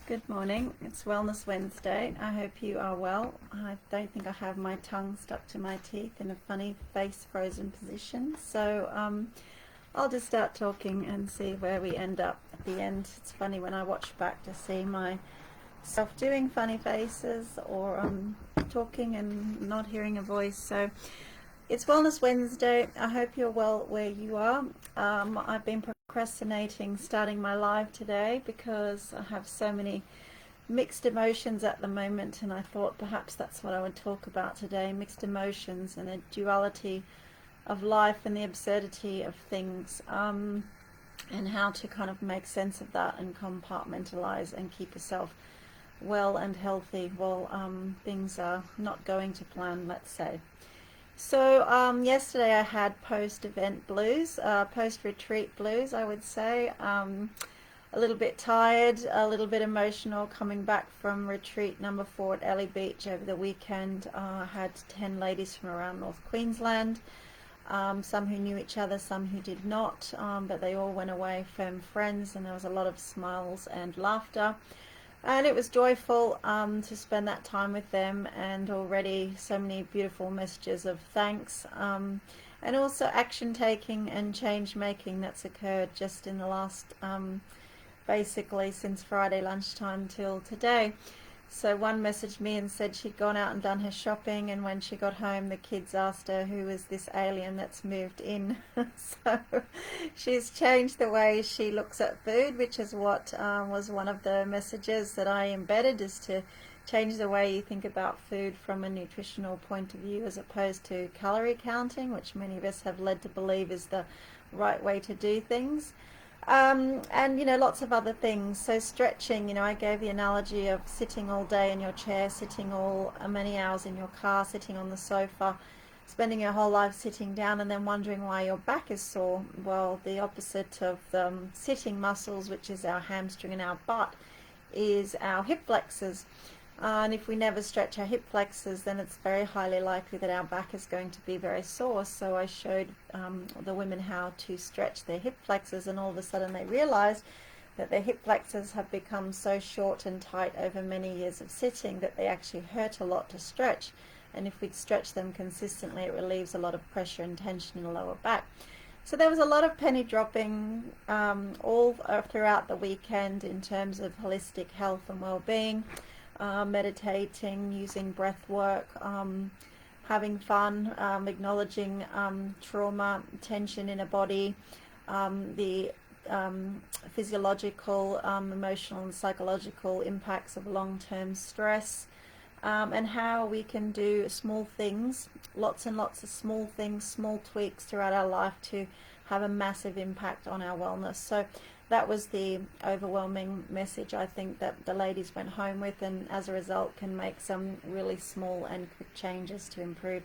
Good morning. It's Wellness Wednesday. I hope you are well. I don't think I have my tongue stuck to my teeth in a funny face frozen position. So I'll just start talking and see where we end up at the end. It's funny when I watch back to see myself doing funny faces or talking and not hearing a voice. So it's Wellness Wednesday. I hope you're well where you are. I've been procrastinating starting my live today because I have so many mixed emotions at the moment, and I thought perhaps that's what I would talk about today: mixed emotions and the duality of life and the absurdity of things, and how to kind of make sense of that and compartmentalize and keep yourself well and healthy while things are not going to plan, let's say. So yesterday I had post-event blues, post-retreat blues, I would say. A little bit tired, a little bit emotional coming back from retreat number 4 at Ellie Beach over the weekend. I had 10 ladies from around North Queensland, some who knew each other, some who did not, but they all went away firm friends, and there was a lot of smiles and laughter. And it was joyful to spend that time with them, and already so many beautiful messages of thanks, and also action taking and change making that's occurred just in the last, basically since Friday lunchtime till today. So one messaged me and said she'd gone out and done her shopping, and when she got home the kids asked her who was this alien that's moved in. So she's changed the way she looks at food, which is what was one of the messages that I embedded, is to change the way you think about food from a nutritional point of view as opposed to calorie counting, which many of us have led to believe is the right way to do things. And lots of other things. So stretching, I gave the analogy of sitting all day in your chair, sitting all many hours in your car, sitting on the sofa, spending your whole life sitting down, and then wondering why your back is sore. Well, the opposite of the sitting muscles, which is our hamstring and our butt, is our hip flexors. And if we never stretch our hip flexors, then it's very highly likely that our back is going to be very sore. So I showed the women how to stretch their hip flexors, and all of a sudden they realized that their hip flexors have become so short and tight over many years of sitting that they actually hurt a lot to stretch. And if we'd stretch them consistently, it relieves a lot of pressure and tension in the lower back. So there was a lot of penny dropping all throughout the weekend in terms of holistic health and well-being. Meditating, using breath work, having fun, acknowledging trauma, tension in a body, the physiological, emotional and psychological impacts of long-term stress, and how we can do small things, lots and lots of small things, small tweaks throughout our life to have a massive impact on our wellness. So that was the overwhelming message I think that the ladies went home with, and as a result can make some really small and quick changes to improve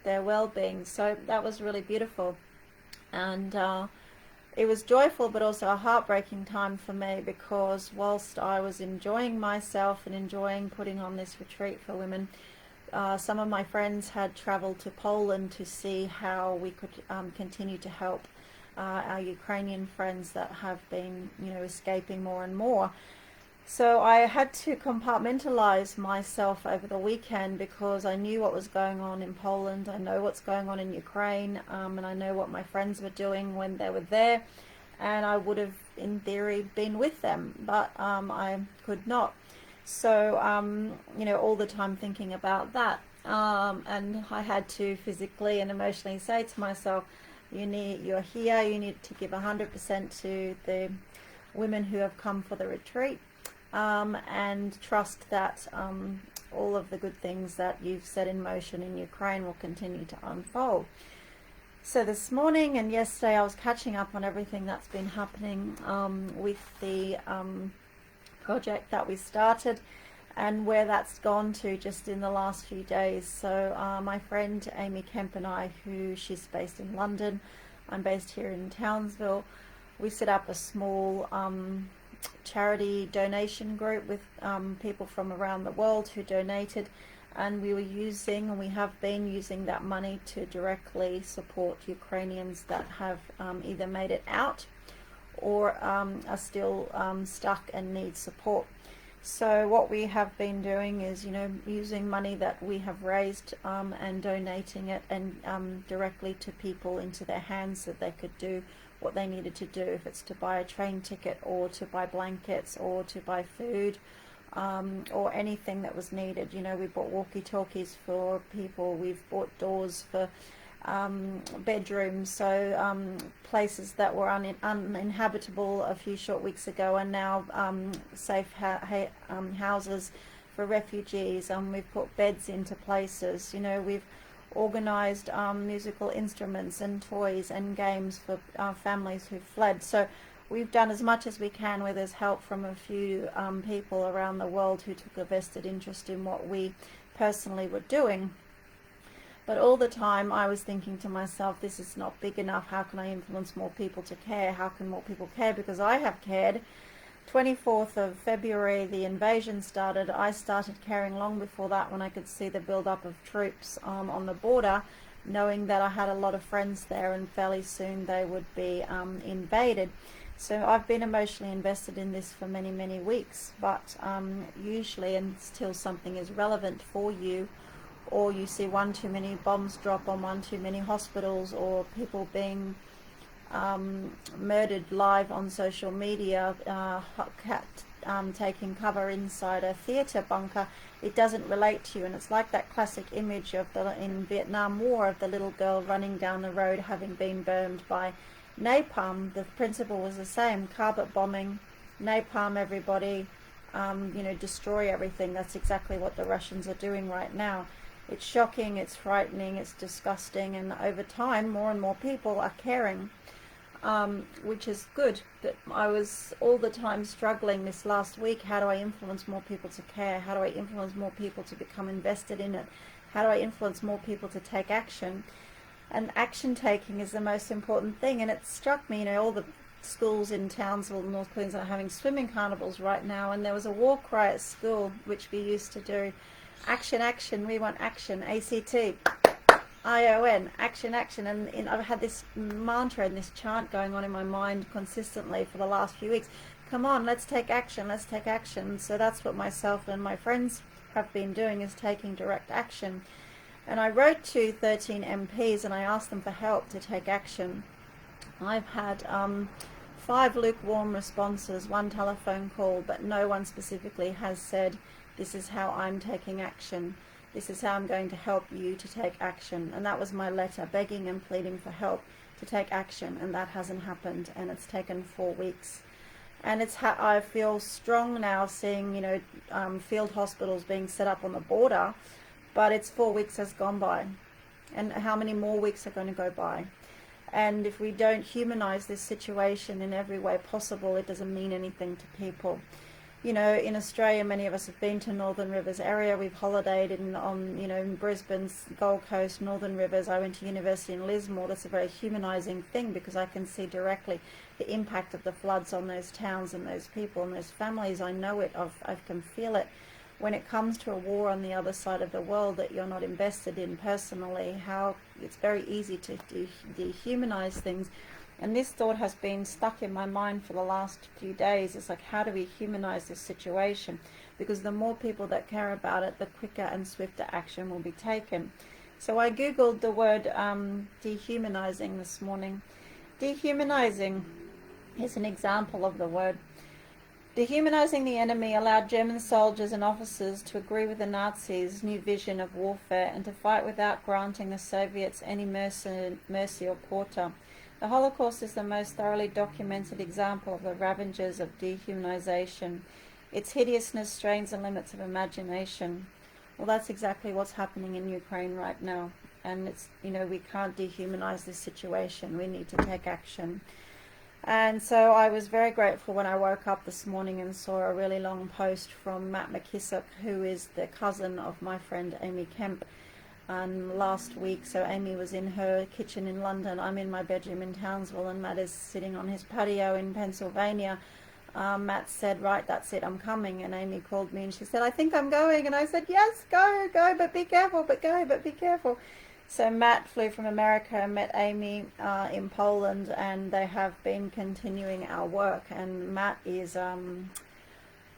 their well-being. So that was really beautiful, and it was joyful but also a heartbreaking time for me, because whilst I was enjoying myself and enjoying putting on this retreat for women, some of my friends had traveled to Poland to see how we could continue to help our Ukrainian friends that have been, escaping more and more. So I had to compartmentalize myself over the weekend, because I knew what was going on in Poland, I know what's going on in Ukraine, and I know what my friends were doing when they were there, and I would have, in theory, been with them, but I could not. So, all the time thinking about that, and I had to physically and emotionally say to myself, you're here, you need to give 100% to the women who have come for the retreat, and trust that all of the good things that you've set in motion in Ukraine will continue to unfold. So this morning and yesterday I was catching up on everything that's been happening with the project that we started, and where that's gone to just in the last few days. So my friend Amy Kemp and I, she's based in London, I'm based here in Townsville, we set up a small charity donation group with people from around the world who donated, and we were using, and we have been using, that money to directly support Ukrainians that have either made it out or are still stuck and need support. So what we have been doing is, using money that we have raised and donating it and directly to people into their hands so they could do what they needed to do, if it's to buy a train ticket or to buy blankets or to buy food or anything that was needed. We bought walkie-talkies for people, we've bought doors for bedrooms, so places that were uninhabitable a few short weeks ago are now safe houses for refugees. We've put beds into places. We've organised musical instruments and toys and games for families who've fled. So we've done as much as we can where there's help from a few people around the world who took a vested interest in what we personally were doing. But all the time I was thinking to myself, this is not big enough. How can I influence more people to care? How can more people care? Because I have cared. 24th of February, the invasion started. I started caring long before that, when I could see the build-up of troops on the border, knowing that I had a lot of friends there and fairly soon they would be invaded. So I've been emotionally invested in this for many, many weeks. But usually, until something is relevant for you, or you see one too many bombs drop on one too many hospitals, or people being murdered live on social media, taking cover inside a theatre bunker, it doesn't relate to you. And it's like that classic image of in Vietnam War of the little girl running down the road having been burned by napalm. The principle was the same: carpet bombing, napalm everybody, destroy everything. That's exactly what the Russians are doing right now. It's shocking, it's frightening, it's disgusting, and over time more and more people are caring, which is good. But I was all the time struggling this last week. How do I influence more people to care? How do I influence more people to become invested in it? How do I influence more people to take action? And action taking is the most important thing. And it struck me, all the schools in Townsville, North Queensland, are having swimming carnivals right now, and there was a war cry at school which we used to do: action, action, we want action, ACT, ION, action, action. And I've had this mantra and this chant going on in my mind consistently for the last few weeks. Come on, let's take action, let's take action. So that's what myself and my friends have been doing, is taking direct action. And I wrote to 13 MPs and I asked them for help to take action. I've had 5 lukewarm responses, 1 telephone call, but no one specifically has said, this is how I'm taking action. This is how I'm going to help you to take action. And that was my letter, begging and pleading for help to take action. And that hasn't happened. And it's taken 4 weeks. And I feel strong now seeing, field hospitals being set up on the border. But it's 4 weeks has gone by. And how many more weeks are going to go by? And if we don't humanize this situation in every way possible, it doesn't mean anything to people. In Australia, many of us have been to Northern Rivers area. We've holidayed in Brisbane's Gold Coast, Northern Rivers. I went to university in Lismore. That's a very humanising thing, because I can see directly the impact of the floods on those towns and those people and those families. I know it. I can feel it. When it comes to a war on the other side of the world that you're not invested in personally, how it's very easy to dehumanize things. And this thought has been stuck in my mind for the last few days. It's like, how do we humanize this situation? Because the more people that care about it, the quicker and swifter action will be taken. So I googled the word dehumanizing this morning. Dehumanizing is an example of the word. Dehumanizing the enemy allowed German soldiers and officers to agree with the Nazis' new vision of warfare and to fight without granting the Soviets any mercy or quarter. The Holocaust is the most thoroughly documented example of the ravages of dehumanization. Its hideousness strains the limits of imagination. Well, that's exactly what's happening in Ukraine right now. And it's, we can't dehumanize this situation. We need to take action. And so I was very grateful when I woke up this morning and saw a really long post from Matt McKissock, who is the cousin of my friend Amy Kemp. And last week, so Amy was in her kitchen in London, I'm in my bedroom in Townsville, and Matt is sitting on his patio in Pennsylvania. Matt said, right, that's it, I'm coming. And Amy called me and she said, I think I'm going. And I said, yes, go, but be careful, but be careful. So Matt flew from America and met Amy in Poland, and they have been continuing our work. And Matt is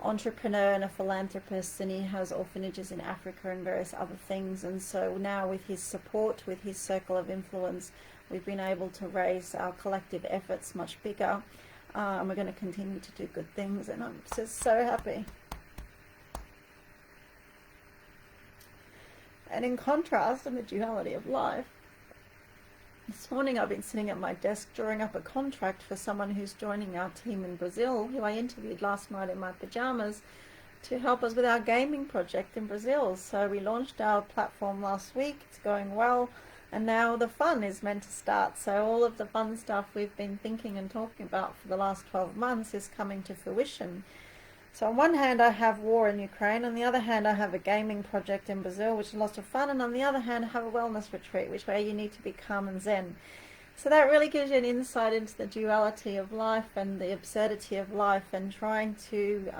entrepreneur and a philanthropist, and he has orphanages in Africa and various other things. And so now with his support, with his circle of influence, we've been able to raise our collective efforts much bigger, and we're going to continue to do good things, and I'm just so happy. And in contrast, in the duality of life, this morning I've been sitting at my desk drawing up a contract for someone who's joining our team in Brazil, who I interviewed last night in my pajamas, to help us with our gaming project in Brazil. So we launched our platform last week, it's going well, and now the fun is meant to start. So all of the fun stuff we've been thinking and talking about for the last 12 months is coming to fruition. So on one hand I have war in Ukraine, on the other hand I have a gaming project in Brazil, which is lots of fun, and on the other hand I have a wellness retreat, which where you need to be calm and zen. So that really gives you an insight into the duality of life and the absurdity of life, and trying to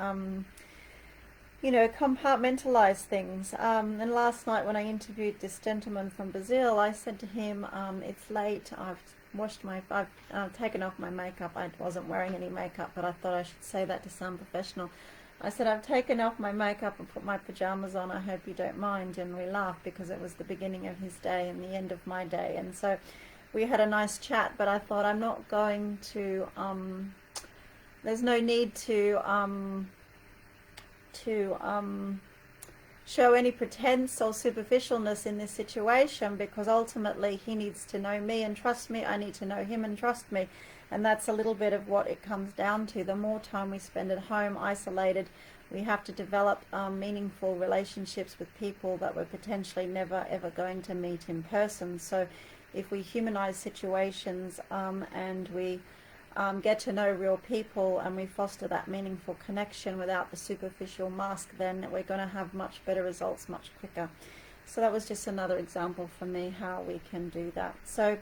compartmentalize things. And last night when I interviewed this gentleman from Brazil, I said to him, it's late, I've taken off my makeup. I wasn't wearing any makeup, but I thought I should say that to sound professional. I said, I've taken off my makeup and put my pajamas on, I hope you don't mind. And we laughed because it was the beginning of his day and the end of my day. And so we had a nice chat, but I thought I'm not going to, there's no need to show any pretense or superficialness in this situation, because ultimately he needs to know me and trust me. I need to know him and trust me. And that's a little bit of what it comes down to. The more time we spend at home isolated, we have to develop meaningful relationships with people that we're potentially never ever going to meet in person. So if we humanize situations and we get to know real people, and we foster that meaningful connection without the superficial mask, then we're going to have much better results much quicker. So that was just another example for me how we can do that. So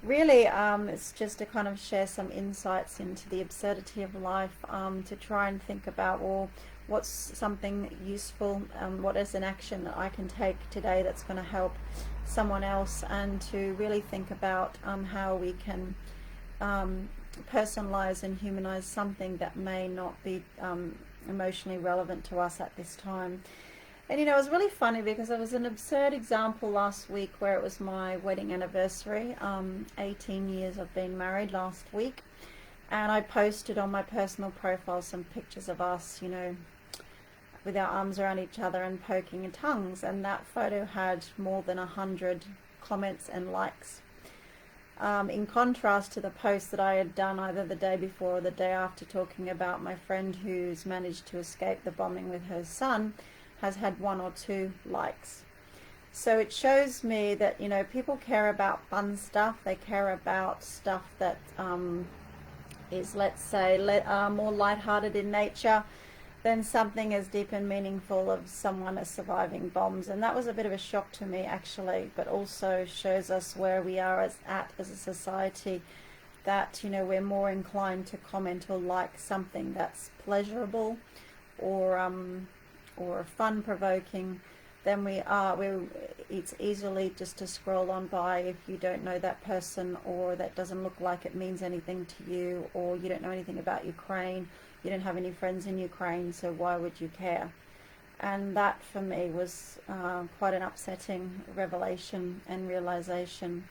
really it's just to kind of share some insights into the absurdity of life, to try and think about, well, what's something useful, what is an action that I can take today that's going to help someone else, and to really think about how we can personalize and humanize something that may not be emotionally relevant to us at this time. And it was really funny because there was an absurd example last week where it was my wedding anniversary. 18 years I've been married last week, and I posted on my personal profile some pictures of us, with our arms around each other and poking our tongues, and that photo had more than 100 comments and likes. In contrast to the post that I had done either the day before or the day after, talking about my friend who's managed to escape the bombing with her son, has had 1 or 2 likes. So it shows me that people care about fun stuff. They care about stuff that is, let's say, more lighthearted in nature than something as deep and meaningful of someone as surviving bombs. And that was a bit of a shock to me, actually, but also shows us where we are as a society, that we're more inclined to comment or like something that's pleasurable or fun-provoking than we are. It's easily just to scroll on by if you don't know that person, or that doesn't look like it means anything to you, or you don't know anything about Ukraine, you don't have any friends in Ukraine, so why would you care? And that for me was quite an upsetting revelation and realization.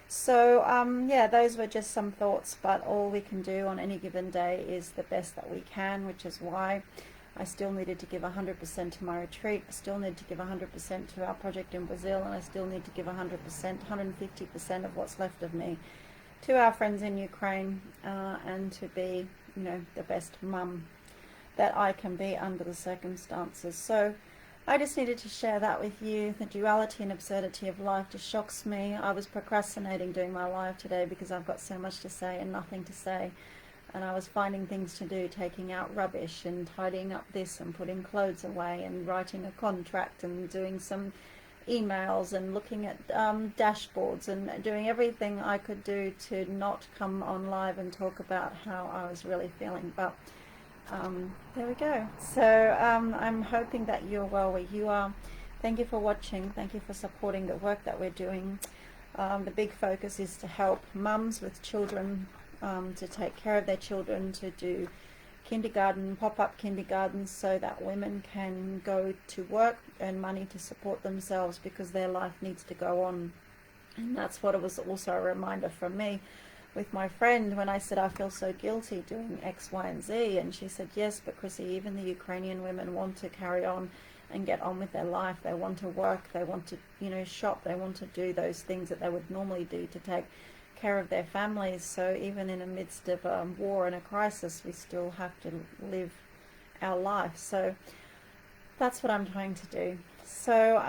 So yeah, those were just some thoughts, but all we can do on any given day is the best that we can, which is why I still needed to give 100% to my retreat. I still need to give 100% to our project in Brazil, and I still need to give 100%, 150% of what's left of me to our friends in Ukraine, and to be, the best mum that I can be under the circumstances. So I just needed to share that with you. The duality and absurdity of life just shocks me. I was procrastinating doing my live today because I've got so much to say and nothing to say. And I was finding things to do, taking out rubbish and tidying up this and putting clothes away and writing a contract and doing some emails and looking at dashboards and doing everything I could do to not come on live and talk about how I was really feeling. But there we go. So I'm hoping that you're well where you are. Thank you for watching. Thank you for supporting the work that we're doing. The big focus is to help mums with children, to take care of their children, to do kindergarten, pop-up kindergartens, so that women can go to work, earn money to support themselves, because their life needs to go on. And that's what it was also a reminder from me with my friend when I said I feel so guilty doing X, Y, and Z. And she said, yes, but Chrissy, even the Ukrainian women want to carry on and get on with their life. They want to work, they want to, shop, they want to do those things that they would normally do to take care of their families. So even in the midst of a war and a crisis, we still have to live our life. So that's what I'm trying to do. So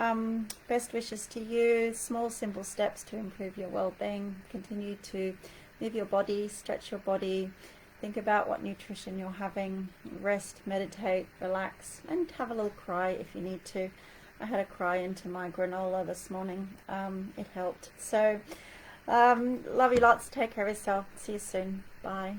best wishes to you. Small, simple steps to improve your well-being. Continue to move your body, stretch your body, think about what nutrition you're having, rest, meditate, relax, and have a little cry if you need to. I had a cry into my granola this morning. It helped. So love you lots. Take care of yourself. See you soon. Bye.